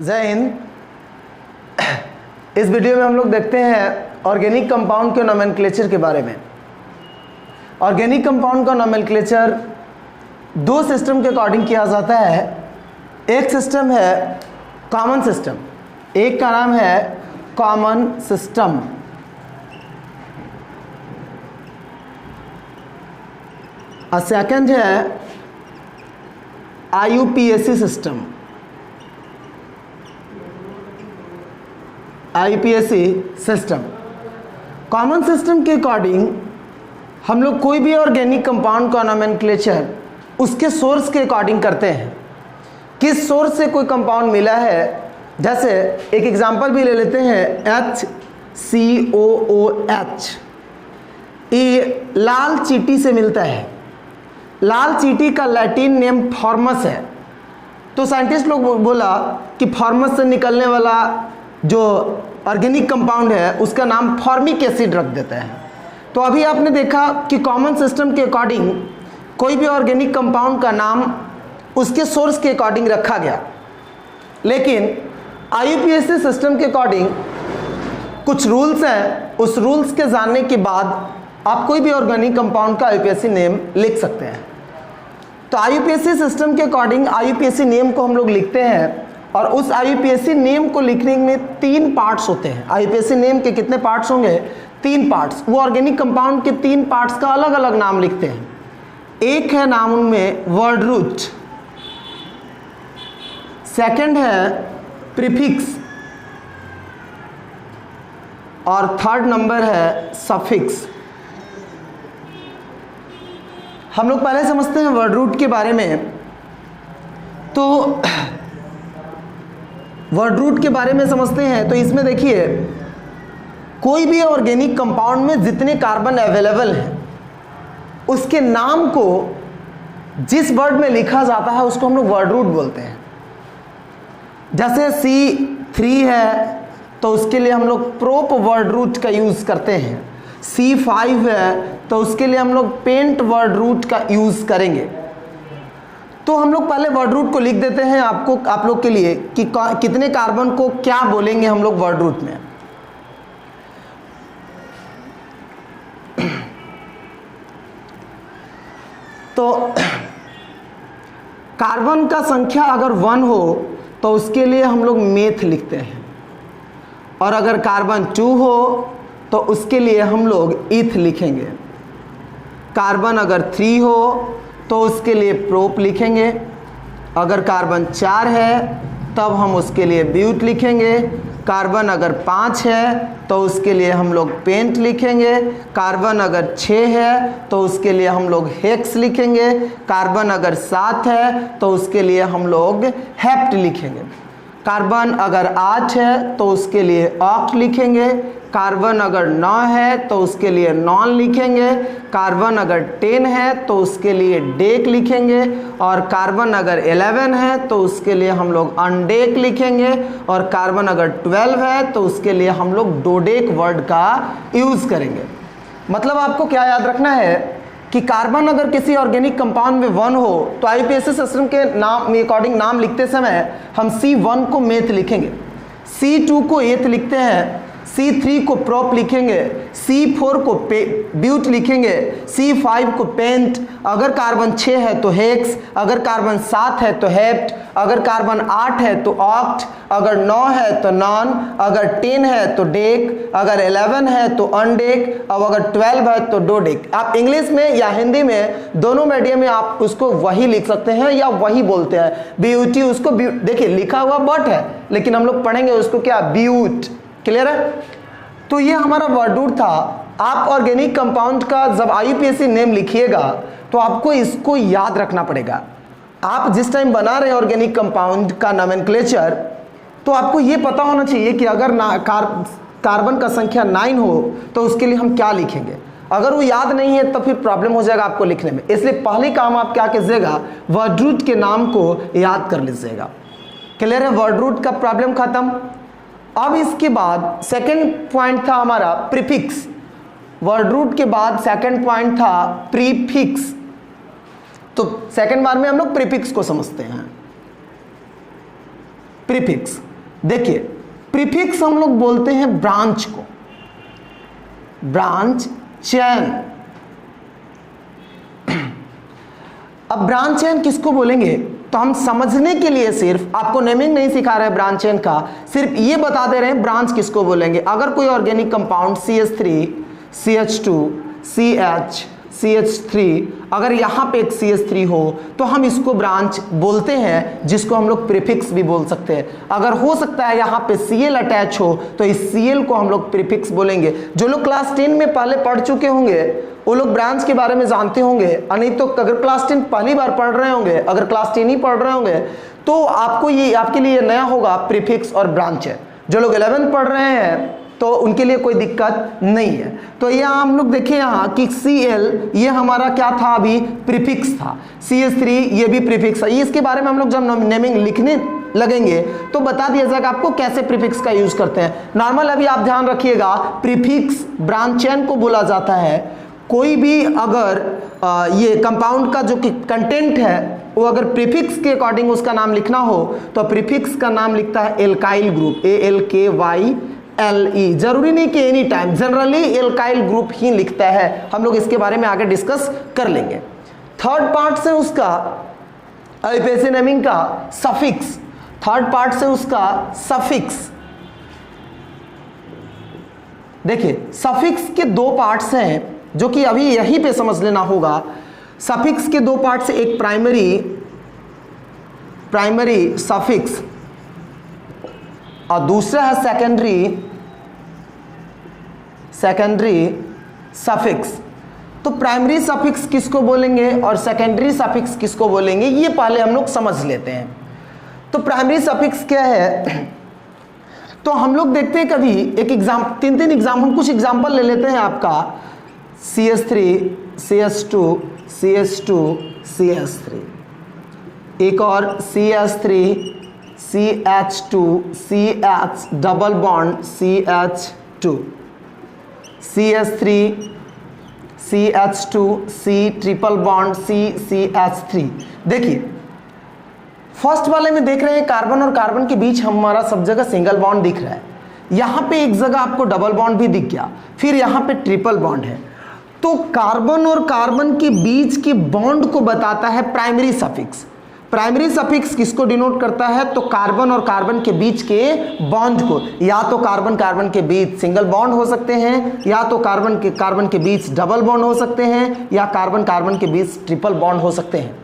जय हिंद। इस वीडियो में हम लोग देखते हैं ऑर्गेनिक कंपाउंड के नोमेनक्लेचर के बारे में। ऑर्गेनिक कंपाउंड का नोमेनक्लेचर दो सिस्टम के अकॉर्डिंग किया जाता है। एक सिस्टम है कॉमन सिस्टम, एक का नाम है कॉमन सिस्टम, और सेकंड है IUPAC system. IUPAC system common system के अकॉर्डिंग हम लोग कोई भी ऑर्गेनिक कंपाउंड का नोमेनक्लेचर उसके सोर्स के अकॉर्डिंग करते हैं। किस सोर्स से कोई कंपाउंड मिला है, जैसे एक एग्जांपल भी ले लेते हैं HCOOH। ये लाल चींटी से मिलता है। लाल चींटी का लैटिन नेम फॉर्मस है, तो साइंटिस्ट लोग बोला कि फॉर्मस से निकलने वाला जो ऑर्गेनिक कंपाउंड है उसका नाम फॉर्मिक एसिड रख देते हैं। तो अभी आपने देखा कि कॉमन सिस्टम के अकॉर्डिंग कोई भी ऑर्गेनिक कंपाउंड का नाम उसके सोर्स के अकॉर्डिंग रखा गया, लेकिन IUPAC सिस्टम के अकॉर्डिंग कुछ रूल्स हैं। उस रूल्स के जानने के बाद आप कोई भी ऑर्गेनिक कंपाउंड का IUPAC नेम लिख सकते हैं। तो IUPAC सिस्टम के अकॉर्डिंग IUPAC नेम को हम लोग लिखते हैं, और उस IUPAC नेम को लिखने में 3 पार्ट्स होते हैं। IUPAC नेम के कितने पार्ट्स होंगे? 3 पार्ट्स। वो ऑर्गेनिक कंपाउंड के 3 पार्ट्स का अलग अलग नाम लिखते हैं। एक है नाम उनमें वर्ड रूट, सेकंड है प्रीफिक्स, और थर्ड नंबर है सफिक्स। हम लोग पहले समझते हैं वर्ड रूट के बारे में। तो वर्ड रूट के बारे में समझते हैं तो इसमें देखिए, कोई भी ऑर्गेनिक कंपाउंड में जितने कार्बन अवेलेबल हैं उसके नाम को जिस वर्ड में लिखा जाता है उसको हम लोग वर्ड रूट बोलते हैं। जैसे C3 है तो उसके लिए हम लोग प्रोप वर्ड रूट का यूज करते हैं। C5 है तो उसके लिए हम लोग पेंट वर्ड रूट का यूज करेंगे। तो हम लोग पहले वर्ड रूट को लिख देते हैं आप लोग के लिए कि कितने कार्बन को क्या बोलेंगे हम लोग वर्ड रूट में। तो कार्बन का संख्या अगर 1 हो तो उसके लिए हम लोग मेथ लिखते हैं, और अगर कार्बन 2 हो तो उसके लिए हम लोग ईथ लिखेंगे। कार्बन अगर 3 हो तो उसके लिए प्रोप लिखेंगे। अगर कार्बन 4 है तब हम उसके लिए ब्यूट लिखेंगे। कार्बन अगर 5 है तो उसके लिए हम लोग पेंट लिखेंगे। कार्बन अगर 6 है तो उसके लिए हम लोग हेक्स लिखेंगे। कार्बन अगर 7 है तो उसके लिए हम लोग हेप्ट लिखेंगे। कार्बन अगर 8 है तो उसके लिए ऑक्ट लिखेंगे। कार्बन अगर 9 है तो उसके लिए नॉन लिखेंगे। कार्बन अगर 10 है तो उसके लिए डेक लिखेंगे, और कार्बन अगर 11 है तो उसके लिए हम लोग अनडेक लिखेंगे, और कार्बन अगर 12 है तो उसके लिए हम लोग डोडेक वर्ड का यूज़ करेंगे। मतलब आपको क्या याद रखना है कि कार्बन अगर किसी ऑर्गेनिक कंपाउंड में 1 हो तो IUPAC सिस्टम के नाम में अकॉर्डिंग नाम लिखते समय हम C1 को मेथ लिखेंगे, C2 को एथ लिखते हैं, C3 को प्रोप लिखेंगे, C4 को ब्यूट लिखेंगे, C5 को पेंट, अगर कार्बन 6 है तो हेक्स, अगर कार्बन 7 है तो हेप्ट, अगर कार्बन 8 है तो ऑक्ट, अगर 9 है तो नॉन, अगर 10 है तो डेक, अगर 11 है तो अनडेक, और अगर 12 है तो डोडेक। आप इंग्लिश में या हिंदी में दोनों मीडियम में आप उसको वही लिख सकते हैं या वही बोलते हैं। ब्यूटी उसको देखिए लिखा हुआ बट है, लेकिन हम लोग पढ़ेंगे उसको क्या, ब्यूट। क्लियर है? तो ये हमारा वर्ड रूट था। आप ऑर्गेनिक कंपाउंड का जब IUPAC नेम लिखिएगा तो आपको इसको याद रखना पड़ेगा। आप जिस टाइम बना रहे हैं ऑर्गेनिक कंपाउंड का नोमेनक्लेचर, तो आपको ये पता होना चाहिए कि अगर कार्बन का संख्या 9 हो तो उसके लिए हम क्या लिखेंगे। अगर वो याद नहीं है तो फिर प्रॉब्लम हो जाएगा आपको लिखने में। इसलिए पहले काम आप क्या कीजिएगा, वर्ड रूट के नाम को याद कर लीजिएगा। क्लियर है? वर्ड रूट का प्रॉब्लम खत्म। अब इसके बाद सेकंड पॉइंट था हमारा प्रीफिक्स। वर्ड रूट के बाद सेकंड पॉइंट था प्रीफिक्स। तो सेकंड बार में हम लोग प्रीफिक्स को समझते हैं। प्रीफिक्स देखिए प्रीफिक्स हम लोग बोलते हैं ब्रांच को, ब्रांच चेन। अब ब्रांच चेन किसको बोलेंगे, तो हम समझने के लिए सिर्फ आपको नेमिंग नहीं सिखा रहे ब्रांच चेन का, सिर्फ ये बता दे रहे हैं ब्रांच किसको बोलेंगे। अगर कोई organic compound CH3 CH2 CH CH3, अगर यहाँ पे एक CH3 हो तो हम इसको ब्रांच बोलते हैं, जिसको हम लोग प्रीफिक्स भी बोल सकते हैं। अगर हो सकता है यहाँ पे Cl अटैच हो तो इस Cl को हम लोग प्रीफिक्स बोलेंगे। जो लोग क्लास 10 में पहले पढ़ चुके होंगे वो लोग ब्रांच के बारे में जानते होंगे, नहीं तो अगर क्लास 10 पहली बार पढ़ रहे होंगे, अगर क्लास 10 ही पढ़ रहे होंगे तो आपको ये आपके लिए नया होगा प्रीफिक्स और ब्रांच है। जो लोग 11th पढ़ रहे हैं तो उनके लिए कोई दिक्कत नहीं है। तो यहाँ हम लोग देखें यहाँ कि Cl ये हमारा क्या था, अभी प्रीफिक्स था, CH3 ये भी प्रीफिक्स है। इसके बारे में हम लोग जब नेमिंग लिखने लगेंगे तो बता दिया जाएगा आपको कैसे प्रीफिक्स का यूज करते हैं। नॉर्मल अभी आप ध्यान रखिएगा, प्रीफिक्स ब्रांच चेन को बोला जाता है। कोई भी अगर ये कंपाउंड का जो कंटेंट है वो अगर प्रीफिक्स के अकॉर्डिंग उसका नाम लिखना हो तो प्रीफिक्स का नाम लिखता है एल्काइल ग्रुप, ALKYLE। जरूरी नहीं कि any time, generally alkyl group ही लिखता है। हम लोग इसके बारे में आगे डिस्कस कर लेंगे। थर्ड पार्ट से उसका आईपीएससी नेमिंग का सफिक्स, थर्ड पार्ट से उसका सफिक्स। देखिए सफिक्स के दो पार्ट्स हैं जो कि अभी यहीं पे समझ लेना होगा। सफिक्स के दो पार्ट से एक प्राइमरी सफिक्स और दूसरा है सेकेंडरी सफिक्स। तो प्राइमरी सफिक्स किसको बोलेंगे और सेकेंडरी सफिक्स किसको बोलेंगे ये पहले हम लोग समझ लेते हैं। तो प्राइमरी सफिक्स क्या है, तो हम लोग देखते हैं कभी एक एग्जाम, तीन एग्जाम, हम कुछ एग्जाम्पल ले लेते हैं आपका। CH3 CH2 CH2 CH3, एक और CH3 CH2 CH double bond CH2, CH3 CH2 C triple bond CH3। देखिए फर्स्ट वाले में देख रहे हैं कार्बन और कार्बन के बीच हमारा सब जगह सिंगल बॉन्ड दिख रहा है। यहाँ पे एक जगह आपको डबल बॉन्ड भी दिख गया, फिर यहाँ पे ट्रिपल बॉन्ड है। तो कार्बन और कार्बन के बीच के बॉन्ड को बताता है प्राइमरी सफिक्स। प्राइमरी सफिक्स किसको डिनोट करता है, तो कार्बन और कार्बन के बीच के बॉन्ड को। या तो कार्बन कार्बन के बीच सिंगल बॉन्ड हो सकते हैं, या तो कार्बन के बीच डबल बॉन्ड हो सकते हैं, या कार्बन कार्बन के बीच ट्रिपल बॉन्ड हो सकते हैं।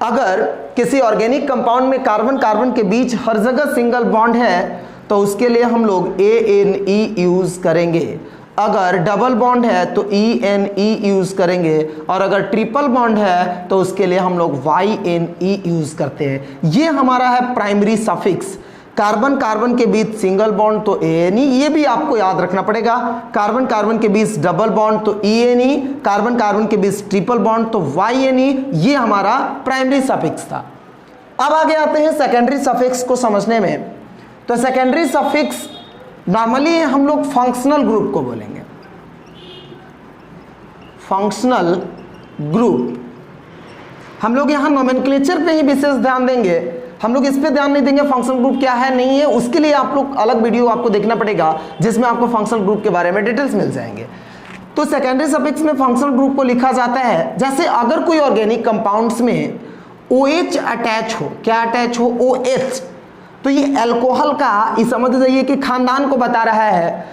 अगर किसी ऑर्गेनिक कंपाउंड में कार्बन कार्बन के बीच हर जगह सिंगल बॉन्ड है तो उसके लिए हम लोग ANE यूज करेंगे। अगर डबल बॉन्ड है तो ENE यूज करेंगे, और अगर ट्रिपल बॉन्ड है तो उसके लिए हम लोग YNE यूज करते हैं। ये हमारा है प्राइमरी सफिक्स। कार्बन कार्बन के बीच सिंगल बॉन्ड तो ANE, ये भी आपको याद रखना पड़ेगा। कार्बन कार्बन के बीच डबल बॉन्ड तो ENE, कार्बन कार्बन के बीच ट्रिपल बॉन्ड तो YNE। ये हमारा प्राइमरी सफिक्स था। अब आगे आते हैं सेकेंडरी सफिक्स को समझने में। तो सेकेंडरी सफिक्स नॉर्मली हम लोग फंक्शनल ग्रुप को बोलेंगे, फंक्शनल ग्रुप। हम लोग यहाँ नोमेनक्लेचर पे ही विशेष ध्यान देंगे, हम लोग इस पे ध्यान नहीं देंगे फंक्शनल ग्रुप क्या है नहीं है। उसके लिए आप लोग अलग वीडियो आपको देखना पड़ेगा जिसमें आपको फंक्शनल ग्रुप के बारे में डिटेल्स मिल जाएंगे। तो सेकेंडरी सफिक्स में फंक्शनल ग्रुप को लिखा जाता है जैसे अगर कोई ऑर्गेनिक कंपाउंड्स में OH अटैच हो, क्या अटैच हो, OH, तो ये अल्कोहल का, ये समझ जाइए कि खानदान को बता रहा है।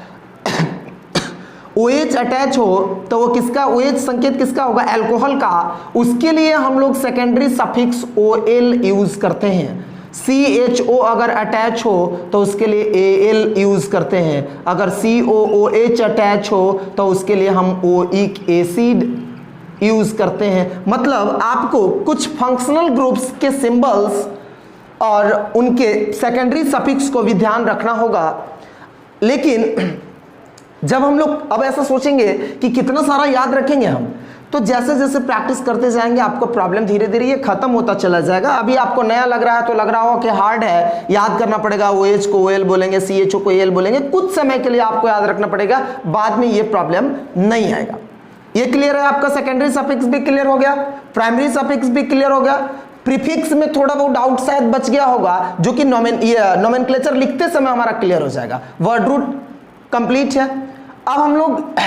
OH अटैच हो तो वो किसका, OH संकेत किसका होगा, अल्कोहल का। उसके लिए हम लोग सेकेंडरी सफिक्स OL यूज करते हैं। CHO अगर अटैच हो तो उसके लिए AL यूज करते हैं। अगर COOH अटैच हो तो उसके लिए हम ओइक एसिड यूज करते हैं। मतलब आपको कुछ फंक्शनल ग्रुप्स के सिंबल्स और उनके सेकेंडरी सफिक्स को भी ध्यान रखना होगा। लेकिन जब हम लोग अब ऐसा सोचेंगे कि कितना सारा याद रखेंगे हम, तो जैसे जैसे प्रैक्टिस करते जाएंगे आपको प्रॉब्लम धीरे धीरे ये खत्म होता चला जाएगा। अभी आपको नया लग रहा है तो लग रहा हो कि हार्ड है, याद करना पड़ेगा, OH को OL बोलेंगे, CHO को AL बोलेंगे, कुछ समय के लिए आपको याद रखना पड़ेगा, बाद में ये प्रॉब्लम नहीं आएगा। ये क्लियर है आपका, सेकेंडरी सफिक्स भी क्लियर हो गया, प्राइमरी सफिक्स भी क्लियर हो गया। प्रीफिक्स में थोड़ा बहुत डाउट शायद बच गया होगा, जो कि नोमेनक्लेचर लिखते समय हमारा क्लियर हो जाएगा। वर्ड रूट कंप्लीट है। अब हम लोग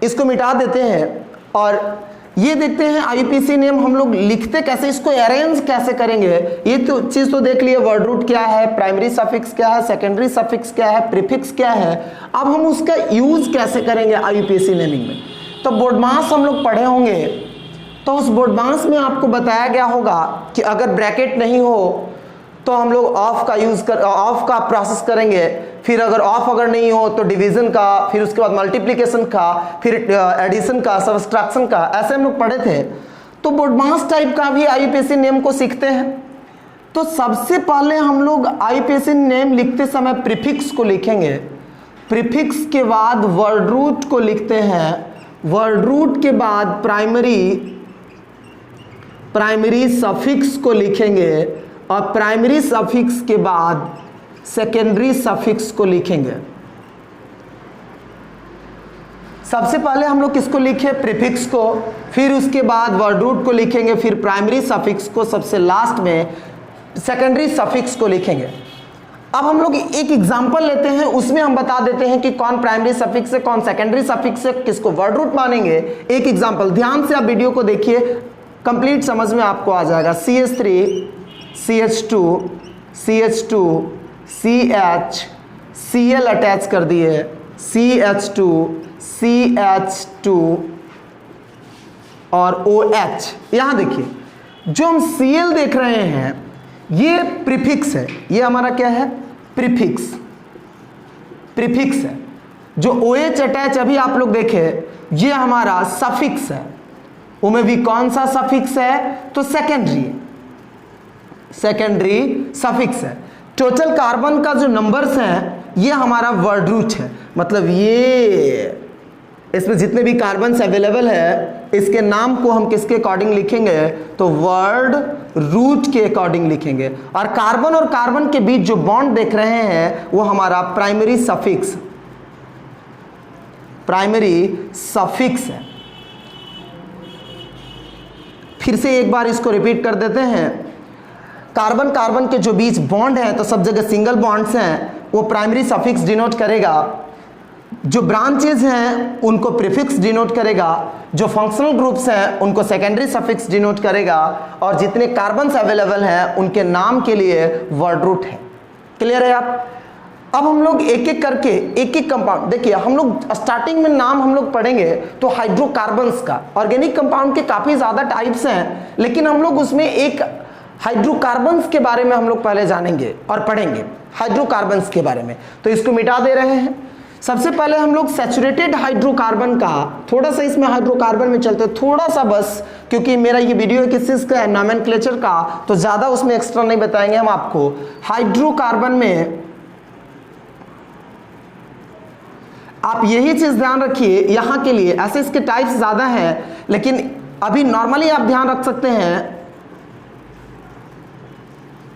इसको मिटा देते हैं और ये देखते हैं आईयूपीएसी नेम हम लोग लिखते कैसे, इसको अरेंज कैसे करेंगे। ये तो चीज तो देख लिए, वर्ड रूट क्या है, प्राइमरी सफिक्स क्या है, सेकेंडरी सफिक्स क्या है, प्रीफिक्स क्या है। अब हम उसका यूज कैसे करेंगे आईयूपीएसी नेमिंग में। तो बोर्डमास हम लोग पढ़े होंगे, तो उस बोर्डमास में आपको बताया गया होगा कि अगर ब्रैकेट नहीं हो तो हम लोग ऑफ का प्रोसेस करेंगे, फिर अगर नहीं हो तो डिवीजन का, फिर उसके बाद मल्टीप्लिकेशन का, फिर एडिशन का, सब्सट्रैक्शन का, ऐसे हम लोग पढ़े थे। तो बोर्डमास टाइप का भी आईयूपीएसी नेम को सीखते हैं। तो सबसे पहले हम लोग आईयूपीएसी नेम लिखते समय प्रीफिक्स को लिखेंगे, प्रीफिक्स के बाद वर्ड रूट को लिखते हैं, वर्ड रूट के बाद प्राइमरी सफिक्स को लिखेंगे और प्राइमरी सफिक्स के बाद सेकेंडरी सफिक्स को लिखेंगे। सबसे पहले हम लोग किसको लिखे, प्रीफिक्स को, फिर उसके बाद वर्ड रूट को लिखेंगे, फिर प्राइमरी सफिक्स को, सबसे लास्ट में सेकेंडरी सफिक्स को लिखेंगे। अब हम लोग एक एग्जांपल लेते हैं, उसमें हम बता देते हैं कि कौन प्राइमरी सफिक्स है, कौन सेकेंडरी सफिक्स है, किसको वर्ड रूट मानेंगे। एक एग्जांपल, ध्यान से आप वीडियो को देखिए, कंप्लीट समझ में आपको आ जाएगा। CH3 CH2 CH2 CH, Cl attach कर दिए, CH2 CH2 और OH। यहां देखिए, जो हम Cl देख रहे हैं ये प्रीफिक्स है, ये हमारा क्या है, प्रीफिक्स है। जो OH अटैच अभी आप लोग देखे, ये हमारा सफिक्स है। उनमें भी कौन सा सफिक्स है, तो सेकेंडरी सफिक्स है। टोटल कार्बन का जो नंबर्स हैं ये हमारा वर्ड रूट है, मतलब ये इसमें जितने भी कार्बन अवेलेबल है इसके नाम को हम किसके अकॉर्डिंग लिखेंगे, तो वर्ड रूट के अकॉर्डिंग लिखेंगे। और कार्बन के बीच जो बॉन्ड देख रहे हैं वो हमारा प्राइमरी सफिक्स है। फिर से एक बार इसको रिपीट कर देते हैं, कार्बन के जो बीच बॉन्ड है तो सब जगह सिंगल बॉन्ड्स हैं, वो प्राइमरी सफिक्स डिनोट करेगा। जो ब्रांचेज हैं उनको प्रीफिक्स डिनोट करेगा, जो फंक्शनल ग्रुप्स हैं उनको सेकेंडरी सफिक्स डिनोट करेगा, और जितने कार्बन्स अवेलेबल हैं उनके नाम के लिए वर्ड रूट है। क्लियर है आप। अब हम लोग एक एक करके एक कंपाउंड देखिए, हम लोग स्टार्टिंग में नाम हम लोग पढ़ेंगे तो हाइड्रोकार्बन्स का, ऑर्गेनिक कंपाउंड के काफी ज्यादा टाइप्स हैं, लेकिन हम लोग उसमें एक हाइड्रोकार्बन्स के बारे में हम लोग पहले जानेंगे और पढ़ेंगे हाइड्रोकार्बन्स के बारे में। तो इसको मिटा दे रहे हैं। सबसे पहले हम लोग सैचुरेटेड हाइड्रोकार्बन का, थोड़ा सा इसमें हाइड्रोकार्बन में चलते हैं थोड़ा सा बस, क्योंकि मेरा ये वीडियो किस चीज का है, नोमेनक्लेचर का, तो ज्यादा उसमें एक्स्ट्रा नहीं बताएंगे हम आपको। हाइड्रोकार्बन में आप यही चीज ध्यान रखिए, यहां के लिए ऐसे इसके टाइप्स ज्यादा हैं, लेकिन अभी नॉर्मली आप ध्यान रख सकते हैं।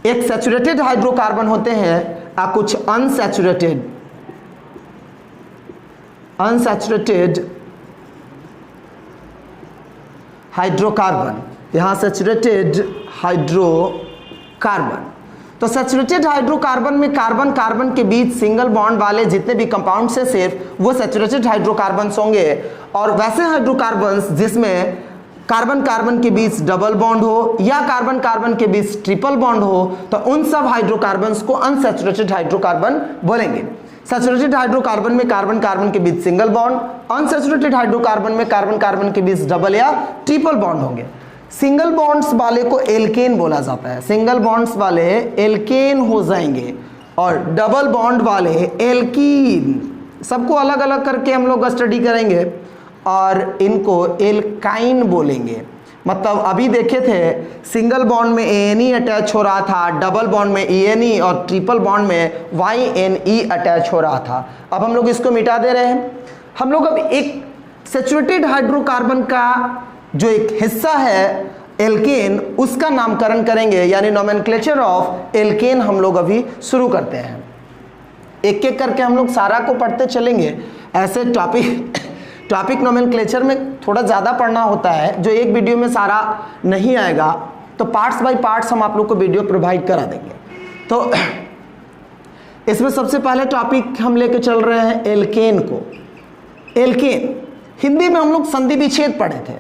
एक सैचुरेटेड हाइड्रोकार्बन होते हैं, कुछ अनसैचुरेटेड हाइड्रोकार्बन, यहां सैचुरेटेड हाइड्रोकार्बन। तो सैचुरेटेड हाइड्रोकार्बन में कार्बन के बीच सिंगल बॉन्ड वाले जितने भी कंपाउंड्स हैं सिर्फ वो सैचुरेटेड हाइड्रोकार्बन्स होंगे। और वैसे हाइड्रोकार्बन्स जिसमें कार्बन के बीच डबल बॉन्ड हो या कार्बन के बीच ट्रिपल बॉन्ड हो, तो उन सब हाइड्रोकार्बन्स को अनसैचुरेटेड हाइड्रोकार्बन बोलेंगे। सैचुरेटेड हाइड्रोकार्बन में कार्बन के बीच सिंगल बॉन्ड, अनसैचुरेटेड हाइड्रोकार्बन में कार्बन के बीच डबल या ट्रिपल बॉन्ड होंगे। सिंगल बॉन्ड्स वाले को एल्केन बोला जाता है, सिंगल बॉन्ड्स वाले एल्केन हो जाएंगे, और डबल बॉन्ड वाले एल्कीन। सबको अलग अलग करके हम लोग स्टडी करेंगे और इनको एल्काइन बोलेंगे। मतलब अभी देखे थे सिंगल बॉन्ड में ANE अटैच हो रहा था, डबल बॉन्ड में ENE और ट्रिपल बॉन्ड में YNE अटैच हो रहा था। अब हम लोग इसको मिटा दे रहे हैं। हम लोग अब एक सैचुरेटेड हाइड्रोकार्बन का जो एक हिस्सा है एल्केन, उसका नामकरण करेंगे, यानी नोमेनक्लेचर ऑफ एल्केन हम लोग अभी शुरू करते हैं। एक एक करके हम लोग सारा को पढ़ते चलेंगे। ऐसे टॉपिक नोमेनक्लेचर में थोड़ा ज़्यादा पढ़ना होता है, जो एक वीडियो में सारा नहीं आएगा, तो पार्ट्स बाय पार्ट्स हम आप लोग को वीडियो प्रोवाइड करा देंगे। तो इसमें सबसे पहले टॉपिक हम लेके चल रहे हैं एल्केन को। एल्केन हिंदी में हम लोग संधि विच्छेद पढ़े थे,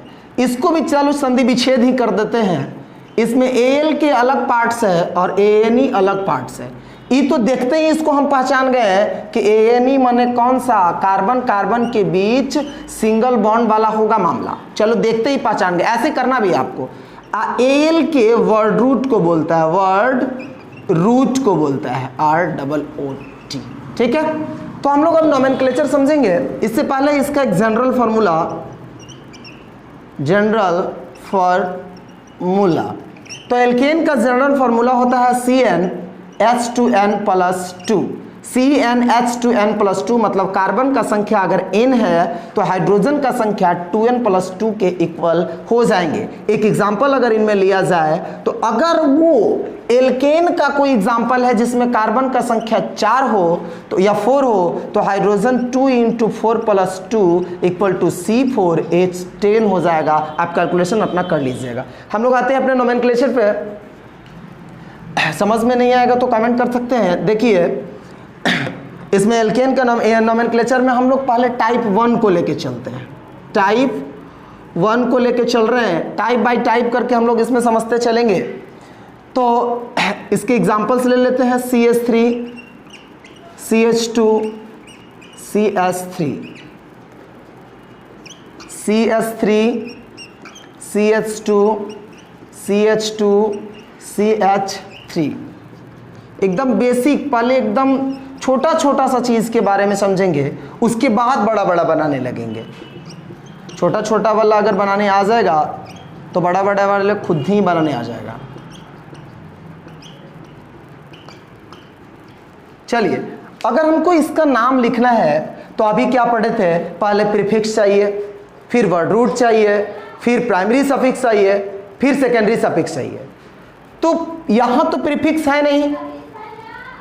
इसको भी चलो संधि विच्छेद ही कर देते हैं। इसमें एल के अलग पार्ट्स है और एएनई अलग पार्ट्स है। ये तो देखते ही इसको हम पहचान गए हैं कि एएनई माने कौन सा, कार्बन कार्बन के बीच सिंगल बॉन्ड वाला होगा मामला। चलो देखते ही पहचान गए, ऐसे करना भी आपको। एल के वर्ड रूट को बोलता है, वर्ड रूट को बोलता है ROOT। ठीक है, तो हम लोग अब नोमेनक्लेचर समझेंगे। इससे पहले इसका एक जनरल फार्मूला, तो एल्केन का जनरल फार्मूला होता है CnH2n+2। CnH2n+2 मतलब कार्बन का संख्या अगर n है तो हाइड्रोजन का संख्या 2n+2 के इक्वल हो जाएंगे। एक एग्जांपल अगर इनमें लिया जाए तो अगर वो एल्केन का कोई एग्जांपल है जिसमें कार्बन का संख्या 4 हो तो या 4 हो तो हाइड्रोजन 2 × 4+2 = C4H10 हो जाएगा। आप कैलकुलेशन अपना कर लीजिएगा। हम लोग आते हैं अपने नोमेनक्लेचर पे। समझ में नहीं आएगा तो कमेंट कर सकते हैं। देखिए इसमें एल्केन का नोमेनक्लेचर में हम लोग पहले टाइप 1 को लेके चलते हैं। टाइप 1 को लेके चल रहे हैं, टाइप बाय टाइप करके हम लोग इसमें समझते चलेंगे। तो इसके एग्जांपल्स ले लेते हैं। CH3, CH2, CH3, CH3, CH2, CH2, CH3। एकदम बेसिक, पहले एकदम छोटा छोटा सा चीज़ के बारे में समझेंगे, उसके बाद बड़ा बड़ा बनाने लगेंगे। छोटा छोटा वाला अगर बनाने आ जाएगा तो बड़ा बड़ा वाले खुद ही बनाने आ जाएगा। चलिए, अगर हमको इसका नाम लिखना है तो अभी क्या पढ़े थे, पहले प्रीफिक्स चाहिए, फिर वर्ड रूट चाहिए, फिर प्राइमरी सफिक्स चाहिए, फिर सेकेंडरी सफिक्स चाहिए। तो यहां तो प्रीफिक्स है नहीं,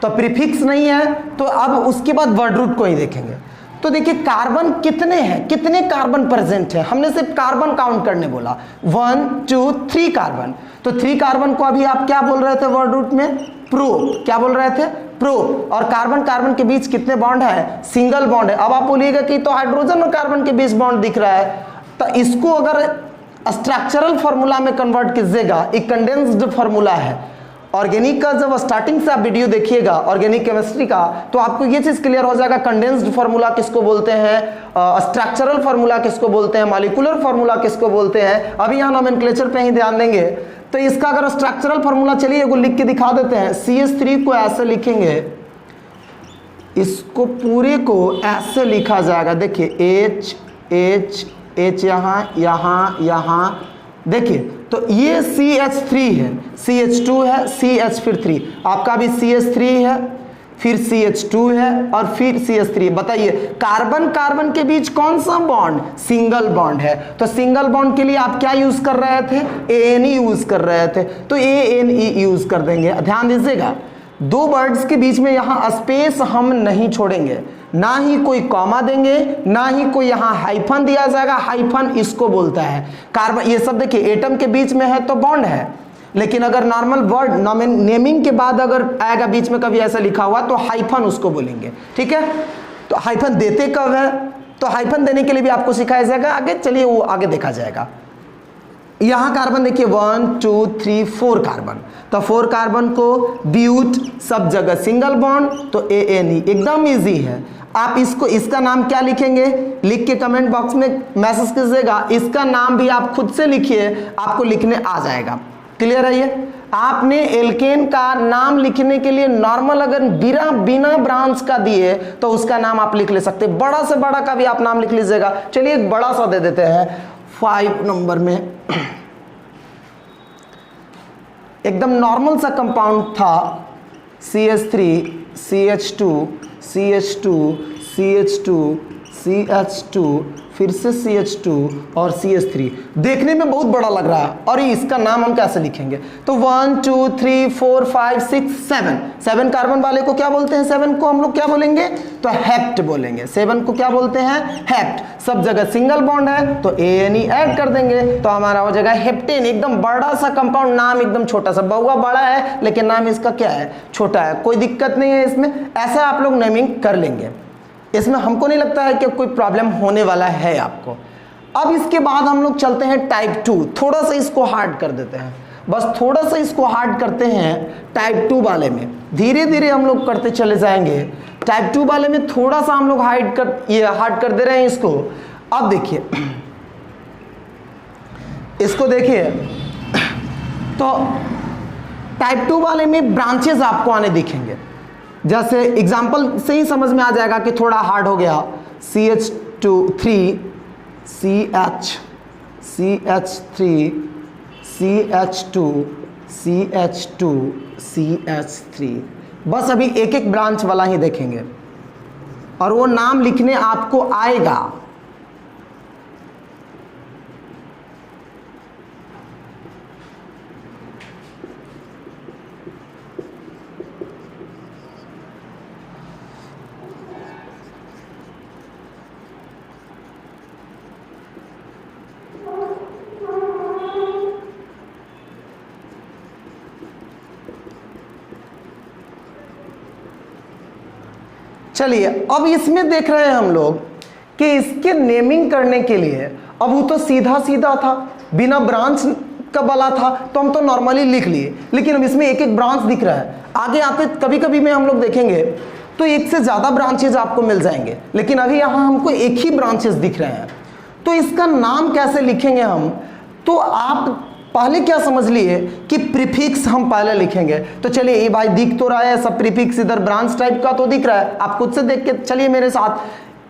तो प्रीफिक्स नहीं है तो अब उसके बाद वर्ड रूट को ही देखेंगे। तो देखिए कार्बन कितने हैं, कितने कार्बन प्रेजेंट है, हमने सिर्फ कार्बन काउंट करने बोला। 1 2 3 कार्बन। तो 3 कार्बन को अभी आप क्या बोल रहे थे वर्ड रूट में, प्रो। क्या बोल रहे थे, प्रो। और कार्बन कार्बन के बीच कितने बॉन्ड है, सिंगल बॉन्ड है। अब आप बोलिएगा कि तो हाइड्रोजन और कार्बन के बीच बॉन्ड दिख रहा है, तो इसको अगर स्ट्रक्चरल फार्मूला में कन्वर्ट कीजिएगा, एक कंडेंस्ड फार्मूला है। ऑर्गेनिक का जब स्टार्टिंग से आप वीडियो देखिएगा ऑर्गेनिक केमिस्ट्री का, तो आपको ये चीज क्लियर हो जाएगा कंडेंस्ड फार्मूला किसको बोलते हैं, स्ट्रक्चरल फार्मूला किसको बोलते हैं, मॉलिक्यूलर फार्मूला किसको बोलते हैं। अभी यहाँ नोमेनक्लेचर पे ही ध्यान देंगे। तो इसका अगर स्ट्रक्चरल फार्मूला चलिए वो लिख के दिखा देते हैं। CH3 को ऐसे लिखेंगे, इसको पूरे को ऐसे लिखा जाएगा। देखिए H H H यहाँ यहाँ यहाँ, देखिए तो ये CH3 है, CH2 है, CH फिर 3, आपका भी CH3 है, फिर CH2 है और फिर CH3। बताइए कार्बन कार्बन के बीच कौन सा बॉन्ड, सिंगल बॉन्ड है। तो सिंगल बॉन्ड के लिए आप क्या यूज कर रहे थे, ANE यूज कर रहे थे, तो ANE यूज कर देंगे। ध्यान दीजिएगा, 2 वर्ड्स के बीच में यहाँ स्पेस हम नहीं छोड़ेंगे, ना ही कोई कॉमा देंगे, ना ही कोई यहाँ हाइफन दिया जाएगा। हाइफन इसको बोलता है कार्बन, ये सब देखिए एटम के बीच में है तो बॉन्ड है, लेकिन अगर नॉर्मल वर्ड नेमिंग के बाद अगर आएगा बीच में कभी ऐसा लिखा हुआ तो हाइफन उसको बोलेंगे। ठीक है, तो हाइफन देते कब है, तो हाइफन देने के लिए भी आपको सिखाया जाएगा आगे। चलिए वो आगे देखा जाएगा। यहाँ कार्बन देखिए 1 2 3 4 कार्बन, तो 4 कार्बन को ब्यूट, सब जगह सिंगल बॉन्ड, तो ANE एकदम इजी है। आप इसको, इसका नाम क्या लिखेंगे, लिख के कमेंट बॉक्स में मैसेज कीजिएगा। इसका नाम भी आप खुद से लिखिए, आपको लिखने आ जाएगा। क्लियर है ये। आपने एल्केन का नाम लिखने के लिए नॉर्मल अगर बिना ब्रांच का दिए तो उसका नाम आप लिख ले सकते, बड़ा से बड़ा का भी आप नाम लिख लीजिएगा। चलिए एक बड़ा सा दे देते हैं 5 नंबर में। एकदम नॉर्मल सा कंपाउंड था, CH3 CH2 CH2 CH2 CH2 फिर से CH2 और CH3। देखने में बहुत बड़ा लग रहा है, और इसका नाम हम कैसे लिखेंगे? तो 1 2 3 4 5 6 7 कार्बन वाले को क्या बोलते हैं? 7 को हम लोग क्या बोलेंगे? तो हेप्ट बोलेंगे। 7 को क्या बोलते हैं? हेप्ट। सब जगह सिंगल बॉन्ड है तो ANE ऐड कर देंगे तो हमारा हो जाएगा हेप्टेन। एकदम बड़ा सा कंपाउंड, नाम एकदम छोटा सा। बहुआ बड़ा है लेकिन नाम इसका क्या है? छोटा है। कोई दिक्कत नहीं है इसमें, ऐसा आप लोग नेमिंग कर लेंगे। इसमें हमको नहीं लगता है कि कोई प्रॉब्लम होने वाला है आपको। अब इसके बाद हम लोग चलते हैं टाइप 2। थोड़ा सा इसको हार्ड कर देते हैं, बस थोड़ा सा इसको हार्ड करते हैं टाइप 2 वाले में। धीरे धीरे हम लोग करते चले जाएंगे। टाइप 2 वाले में थोड़ा सा हम लोग हार्ड कर दे रहे हैं इसको। अब देखिए, इसको देखिए, तो टाइप 2 वाले में ब्रांचेस आपको आने दिखेंगे। जैसे एग्जांपल से ही समझ में आ जाएगा कि थोड़ा हार्ड हो गया। CH3 CH3 CH2 CH2 CH3। बस अभी एक एक ब्रांच वाला ही देखेंगे और वो नाम लिखने आपको आएगा। चलिए, अब इसमें देख रहे हैं हम लोग कि इसके नेमिंग करने के लिए, अब वो तो सीधा सीधा था, बिना ब्रांच का वाला था तो हम तो नॉर्मली लिख लिए, लेकिन अब इसमें एक एक ब्रांच दिख रहा है। आगे आते कभी कभी में हम लोग देखेंगे तो एक से ज़्यादा ब्रांचेज आपको मिल जाएंगे, लेकिन अभी यहाँ हमको एक ही ब्रांचेस दिख रहे हैं। तो इसका नाम कैसे लिखेंगे हम? तो आप पहले क्या समझ लिए कि प्रीफिक्स हम पहले लिखेंगे। तो चलिए, ये भाई दिख तो रहा है सब प्रीफिक्स, इधर ब्रांच टाइप का तो दिख रहा है, आप खुद से देख के चलिए मेरे साथ।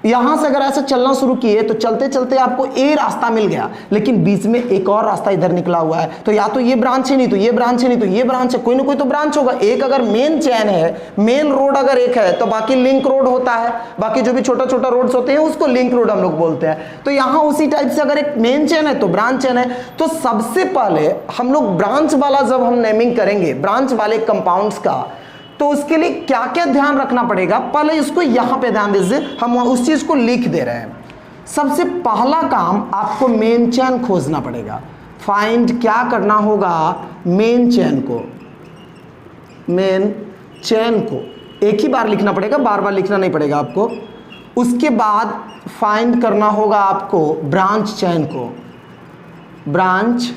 यहां से अगर ऐसे चलना शुरू किए तो चलते चलते आपको ए रास्ता मिल गया, लेकिन बीच में एक और रास्ता इधर निकला हुआ है। तो या तो ये ब्रांच है, नहीं तो ये ब्रांच है, नहीं तो ये ब्रांच है, कोई ना कोई तो ब्रांच होगा। एक अगर मेन चैन है, मेन रोड अगर एक है तो बाकी लिंक रोड होता है। बाकी जो भी छोटा छोटा रोड्स होते हैं उसको लिंक रोड हम लोग बोलते हैं। तो यहाँ उसी टाइप से अगर एक मेन चैन है तो ब्रांच चैन है। तो सबसे पहले हम लोग ब्रांच वाला जब हम नेमिंग करेंगे ब्रांच वाले कंपाउंड्स का, तो उसके लिए क्या क्या ध्यान रखना पड़ेगा, पहले इसको यहां पे ध्यान दीजिए। हम उस चीज को लिख दे रहे हैं। सबसे पहला काम आपको मेन चैन खोजना पड़ेगा। फाइंड क्या करना होगा? मेन चैन को, मेन चैन को एक ही बार लिखना पड़ेगा, बार बार लिखना नहीं पड़ेगा आपको। उसके बाद फाइंड करना होगा आपको ब्रांच चैन को, ब्रांच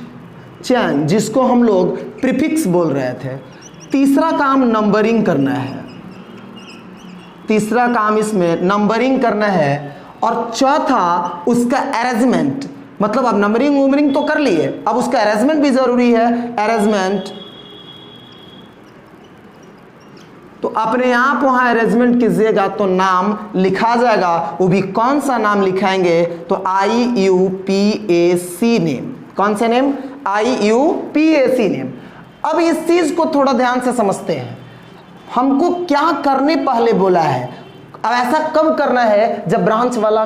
चैन जिसको हम लोग प्रीफिक्स बोल रहे थे। तीसरा काम नंबरिंग करना है, तीसरा काम इसमें नंबरिंग करना है। और चौथा उसका अरेंजमेंट, मतलब अब नंबरिंग तो कर लिए, अब उसका अरेंजमेंट भी जरूरी है। अरेंजमेंट तो अपने आप वहां अरेंजमेंट कीजिएगा तो नाम लिखा जाएगा। वो भी कौन सा नाम लिखाएंगे? तो IUPAC नेम। कौन से नेम? IUPAC name. अब इस चीज को थोड़ा ध्यान से समझते हैं। हमको क्या करने पहले बोला है, अब ऐसा कब करना है जब ब्रांच वाला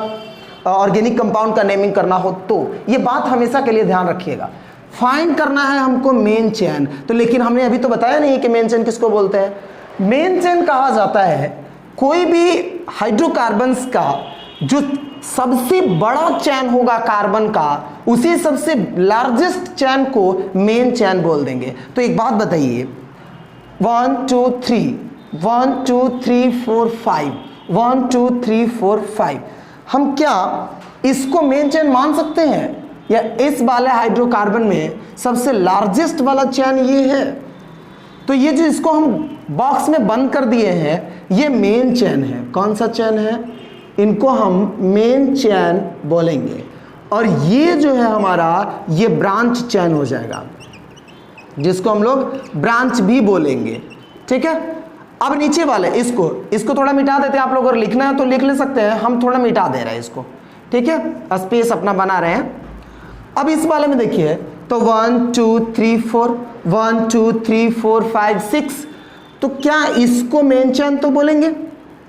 ऑर्गेनिक कंपाउंड का नेमिंग करना हो, तो ये बात हमेशा के लिए ध्यान रखिएगा। फाइंड करना है हमको मेन चेन, तो लेकिन हमने अभी तो बताया नहीं कि मेन चेन किसको बोलते हैं। मेन चेन कहा जाता है कोई भी हाइड्रोकार्बन्स का जो सबसे बड़ा चैन होगा कार्बन का, उसी सबसे लार्जेस्ट चैन को मेन चैन बोल देंगे। तो एक बात बताइए, 1 2 3 1 2 3 4 5 1 2 3 4 5, हम क्या इसको मेन चैन मान सकते हैं? या इस वाले हाइड्रोकार्बन में सबसे लार्जेस्ट वाला चैन ये है, तो ये जो इसको हम बॉक्स में बंद कर दिए हैं ये मेन चैन है। कौन सा चैन है? इनको हम मेन चैन बोलेंगे। और ये जो है हमारा ये ब्रांच चैन हो जाएगा, जिसको हम लोग ब्रांच भी बोलेंगे। ठीक है, अब नीचे वाले इसको थोड़ा मिटा देते हैं। आप लोग अगर लिखना है तो लिख ले सकते हैं, हम थोड़ा मिटा दे रहे हैं इसको। ठीक है, स्पेस अपना बना रहे हैं। अब इस वाले में देखिए तो 1 2 3 4 1 2 3 4 5 6, तो क्या इसको मेन चैन तो बोलेंगे?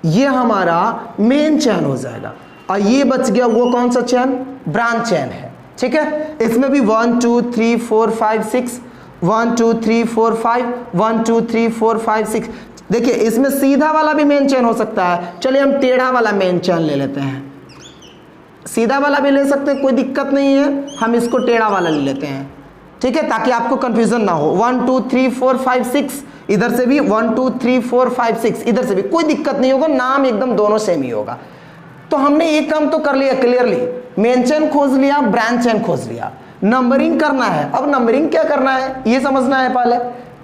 ये हमारा मेन चैन हो जाएगा। और ये बच गया वो कौन सा चेन, ब्रांच चेन है। ठीक है, इसमें भी 1 2 3 4 5 6, 1 2 3 4 5, 1 2 3 4 5 6। देखिए इसमें सीधा वाला भी मेन चेन हो सकता है, चलिए हम टेढ़ा वाला मेन चेन ले लेते हैं। सीधा वाला भी ले सकते हैं, कोई दिक्कत नहीं है, हम इसको टेढ़ा वाला ले लेते हैं। ठीक है, ताकि आपको कंफ्यूजन ना हो। 1 2 3 4 5 6, इधर से भी 1 2 3 4 5 6, इधर से भी, कोई दिक्कत नहीं होगा, नाम एकदम दोनों सेम ही होगा। तो हमने एक काम तो कर लिया क्लियरली, मेन चेन खोज लिया, ब्रांच चेन खोज लिया। नंबरिंग करना है, अब नंबरिंग क्या करना है ये समझना है, पहले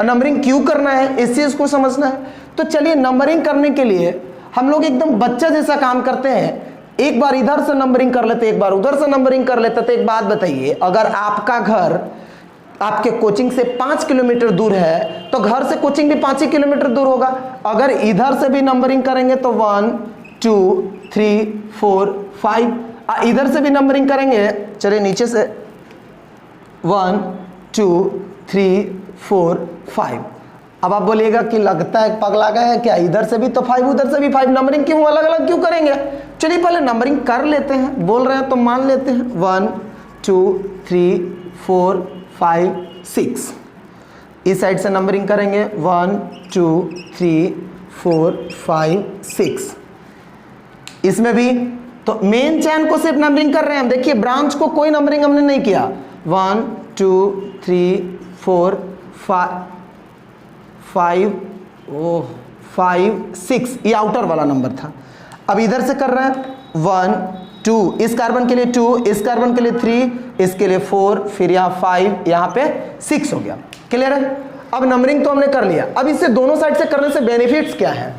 नंबरिंग क्यों करना है इस चीज को समझना है। तो चलिए नंबरिंग करने के लिए हम लोग एकदम बच्चा जैसा काम करते हैं, एक बार इधर से नंबरिंग कर लेते, एक बार उधर से नंबरिंग कर लेते। तो एक बात बताइए, अगर आपका घर आपके कोचिंग से 5 किलोमीटर दूर है तो घर से कोचिंग भी 5 ही किलोमीटर दूर होगा। अगर इधर से भी नंबरिंग करेंगे तो 1 2 3 4 5, इधर से भी नंबरिंग करेंगे, चलिए नीचे से 1 2 3 4 5। अब आप बोलिएगा कि लगता है पगला गया है क्या, इधर से भी तो 5 उधर से भी 5, नंबरिंग क्यों अलग अलग क्यों करेंगे। चलिए पहले नंबरिंग कर लेते हैं, बोल रहे हैं तो मान लेते हैं 1 2 3 4 5 6। इस साइड से नंबरिंग करेंगे 1 2 3 4 5 6। इसमें भी तो मेन चैन को सिर्फ नंबरिंग कर रहे हैं हम, देखिए ब्रांच को कोई नंबरिंग हमने नहीं किया। 1 2 3 4 5 6, ये आउटर वाला नंबर था। अब इधर से कर रहे हैं 1 2, इस कार्बन के लिए 2, इस कार्बन के लिए 3, इसके लिए 4, फिर यहाँ 5, यहाँ पे 6 हो गया। क्लियर है। अब नंबरिंग तो हमने कर लिया, अब इससे दोनों साइड से करने से बेनिफिट्स क्या है।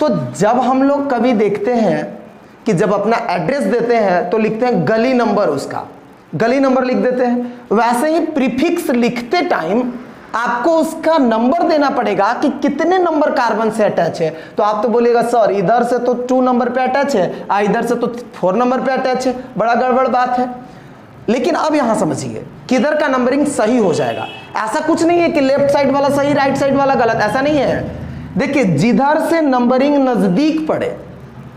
तो जब हम लोग कभी देखते हैं कि जब अपना एड्रेस देते हैं तो लिखते हैं गली नंबर, उसका गली नंबर लिख देते हैं। वैसे ही प्रीफिक्स लिखते टाइम आपको उसका नंबर देना पड़ेगा कि कितने नंबर कार्बन से अटैच है। तो आप तो बोलिएगा सर इधर से तो 2 नंबर पे अटैच है, इधर से तो 4 नंबर पे अटैच है, बड़ा गड़बड़ बात है। लेकिन अब यहां समझिए किधर का नंबरिंग सही हो जाएगा। ऐसा कुछ नहीं है कि लेफ्ट साइड वाला सही राइट साइड वाला गलत, ऐसा नहीं है। देखिए जिधर से नंबरिंग नजदीक पड़े,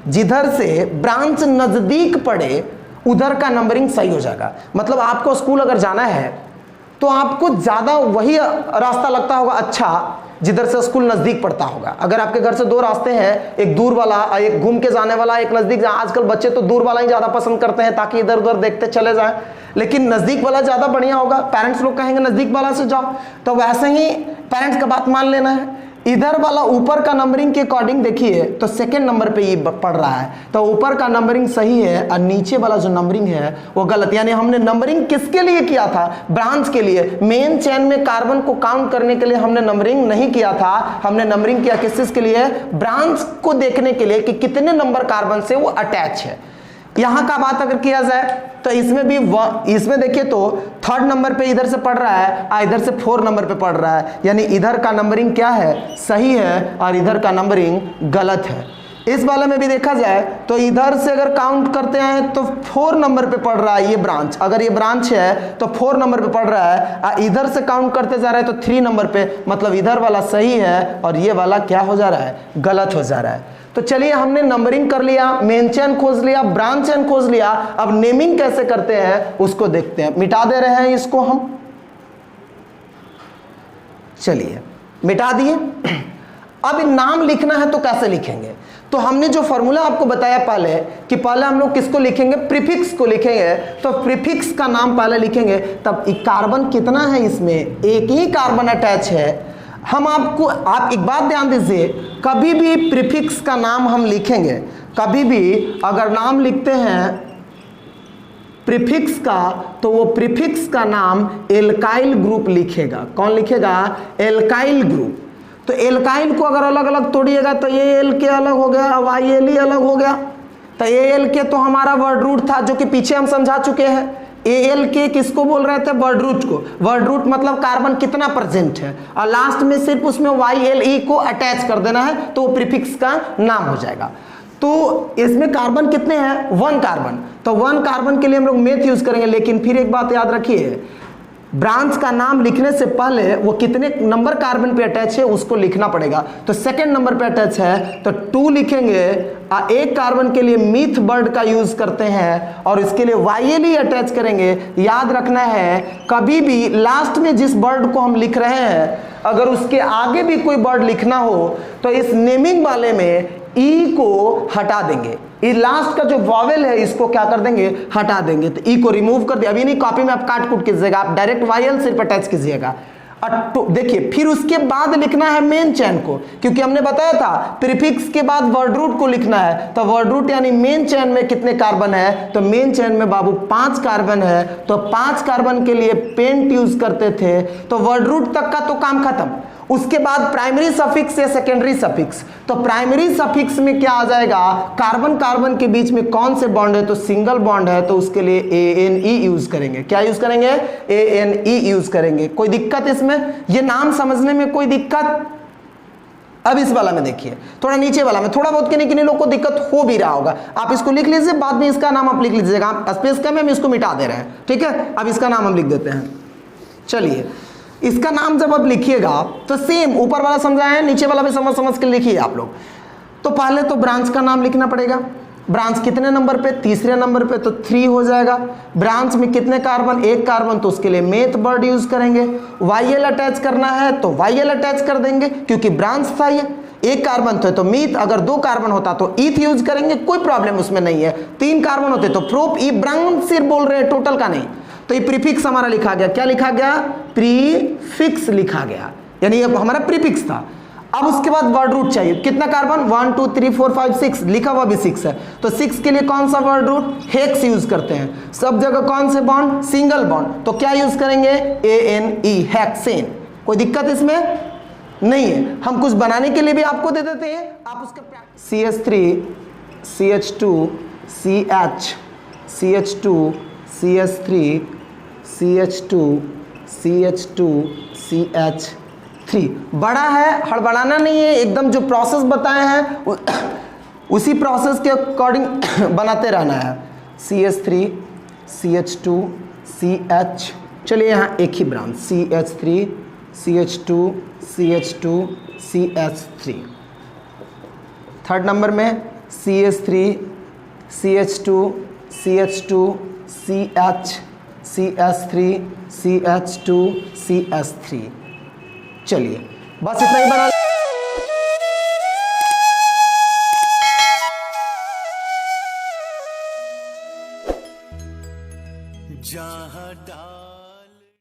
जिधर से ब्रांच नजदीक पड़े, उधर का नंबरिंग सही हो जाएगा। मतलब आपको स्कूल अगर जाना है तो आपको ज्यादा वही रास्ता लगता होगा अच्छा जिधर से स्कूल नजदीक पड़ता होगा। अगर आपके घर से 2 रास्ते हैं, एक दूर वाला, एक घूम के जाने वाला, एक नजदीक, आजकल बच्चे तो दूर वाला ही ज्यादा पसंद करते हैं ताकि इधर उधर देखते चले जाएं, लेकिन नजदीक वाला ज्यादा बढ़िया होगा। पेरेंट्स लोग कहेंगे नजदीक वाला से जाओ, तो वैसे ही पेरेंट्स का बात मान लेना है। इधर वाला ऊपर का नंबरिंग के अकॉर्डिंग देखिए तो सेकंड नंबर पे ये पड़ रहा है, तो ऊपर का नंबरिंग सही है और नीचे वाला जो नंबरिंग है वो गलत। यानी हमने नंबरिंग किसके लिए किया था, ब्रांच के लिए। मेन चेन में कार्बन को काउंट करने के लिए हमने नंबरिंग नहीं किया था, हमने नंबरिंग किया किस चीज के लिए, ब्रांच को देखने के लिए कि कितने नंबर कार्बन से वो अटैच है। यहां का बात अगर किया जाए तो इसमें भी इसमें देखिए तो 3rd नंबर पे इधर से पढ़ रहा है, इधर से 4 नंबर पे पढ़ रहा है, यानी इधर का नंबरिंग क्या है, सही है, और इधर का नंबरिंग गलत है। इस वाले में भी देखा जाए तो इधर से अगर काउंट करते हैं तो 4 नंबर पे पढ़ रहा है ये ब्रांच, अगर ये ब्रांच है तो 4 नंबर पे पढ़ रहा है, इधर से काउंट करते जा रहा है तो 3 नंबर पे, मतलब इधर वाला सही है और ये वाला क्या हो जा रहा है, गलत हो जा रहा है। तो चलिए हमने नंबरिंग कर लिया, मेन चेन खोज लिया, ब्रांच चेन खोज लिया, अब नेमिंग कैसे करते हैं उसको देखते हैं। मिटा दे रहे हैं इसको हम, चलिए मिटा दिए। अब नाम लिखना है तो कैसे लिखेंगे, तो हमने जो फॉर्मूला आपको बताया पहले कि पहले हम लोग किसको लिखेंगे, प्रीफिक्स को लिखेंगे। तो प्रीफिक्स का नाम पहले लिखेंगे, तब कार्बन कितना है, इसमें एक ही कार्बन अटैच है। हम आप एक बात ध्यान दीजिए, कभी भी प्रीफिक्स का नाम हम लिखेंगे, कभी भी अगर नाम लिखते हैं प्रीफिक्स का तो वो प्रीफिक्स का नाम एल्काइल ग्रुप लिखेगा। कौन लिखेगा, एल्काइल ग्रुप। तो एल्काइल को अगर अलग अलग तोड़िएगा तो ये एल के अलग हो गया, वाई एल ही अलग हो गया। तो ए एल के तो हमारा वर्ड रूट था जो कि पीछे हम समझा चुके हैं। ए एल के किसको बोल रहे थे, वर्ड रूट को। वर्ड रूट मतलब कार्बन कितना प्रेजेंट है, और लास्ट में सिर्फ उसमें वाई एल ई को अटैच कर देना है तो वो प्रीफिक्स का नाम हो जाएगा। तो इसमें कार्बन कितने हैं, 1 कार्बन। तो 1 कार्बन के लिए हम लोग मेथ यूज करेंगे। लेकिन फिर एक बात याद रखिए, ब्रांच का नाम लिखने से पहले वो कितने नंबर कार्बन पे अटैच है उसको लिखना पड़ेगा। तो सेकंड नंबर पे अटैच है तो 2 लिखेंगे। एक कार्बन के लिए मीथ वर्ड का यूज करते हैं और इसके लिए YL ही अटैच करेंगे। याद रखना है कभी भी लास्ट में जिस वर्ड को हम लिख रहे हैं अगर उसके आगे भी कोई वर्ड लिखना हो तो इस नेमिंग वाले में ई को हटा देंगे। ये लास्ट का जो वॉवेल है इसको क्या कर देंगे, हटा देंगे। तो ई को रिमूव कर दिया। अभी नहीं, कॉपी में आप काट कूट कीजिएगा, आप डायरेक्ट YL सिर्फ अटैच कीजिएगा। देखिए फिर उसके बाद लिखना है मेन चैन को, क्योंकि हमने बताया था प्रीफिक्स के बाद वर्ड रूट को लिखना है। तो वर्ड रूट यानी मेन चैन में कितने कार्बन है, तो मेन चैन में बाबू 5 कार्बन है। तो 5 कार्बन के लिए पेंट यूज करते थे। तो वर्ड रूट तक का तो काम खत्म। उसके बाद प्राइमरी सफिक्स या सेकेंडरी सफिक्स। तो प्राइमरी सफिक्स में क्या आ जाएगा, कार्बन कार्बन के बीच में कौन से बॉन्ड है, तो सिंगल बॉन्ड है तो उसके लिए ANE यूज करेंगे। क्या यूज करेंगे, ANE यूज करेंगे। कोई दिक्कत इसमें, ये नाम समझने में कोई दिक्कत? अब इस वाला में देखिए, थोड़ा नीचे वाला में थोड़ा बहुत किन्हीं लोग को दिक्कत हो भी रहा होगा। आप इसको लिख लीजिए, बाद में इसका नाम आप लिख लीजिएगा। स्पेस कम है, हम इसको मिटा दे रहे हैं, ठीक है। अब इसका नाम हम लिख देते हैं। चलिए इसका नाम जब आप लिखिएगा तो सेम ऊपर वाला समझाए हैं, नीचे वाला भी समझ समझ के लिखिए आप लोग। तो पहले तो ब्रांच का नाम लिखना पड़ेगा। ब्रांच कितने नंबर पे, तीसरे नंबर पे, तो 3 हो जाएगा। ब्रांच में कितने कार्बन, 1 कार्बन, तो उसके लिए मेथ वर्ड यूज करेंगे। YL अटैच करना है तो YL अटैच कर देंगे, क्योंकि ब्रांच था ये। 1 कार्बन थे तो मीथ, अगर 2 कार्बन होता तो ईथ यूज करेंगे, कोई प्रॉब्लम उसमें नहीं है। 3 कार्बन होते तो प्रोप। ई ब्रांच सिर्फ बोल रहे हैं, टोटल का नहीं। तो ये प्रीफिक्स हमारा लिखा गया। क्या लिखा गया, प्रीफिक्स लिखा गया, यानी ये हमारा प्रीफिक्स था। अब उसके बाद वर्ड रूट चाहिए। कितना कार्बन, 1 2 3 4 5 6, लिखा हुआ भी 6 है। तो 6 के लिए कौन सा वर्ड रूट, हेक्स यूज करते हैं। सब जगह कौन से बॉन्ड, सिंगल बॉन्ड, तो क्या यूज करेंगे, ANE, हेक्सेन। कोई दिक्कत इसमें नहीं है। हम कुछ बनाने के लिए भी आपको दे देते हैं, आप उसका CH3 CH2 CH CH2 CH3 CH2 CH2 CH3। बड़ा है, हड़बड़ाना नहीं है, एकदम जो प्रोसेस बताए हैं उसी प्रोसेस के अकॉर्डिंग बनाते रहना है। CH3 CH2 CH, चलिए यहाँ एक ही branch, CH3 CH2 CH2 CH3। Third number में CH3 CH2 CH2 CH CH3 CH2 CH3। चलिए बस इतना ही बना। जहाँ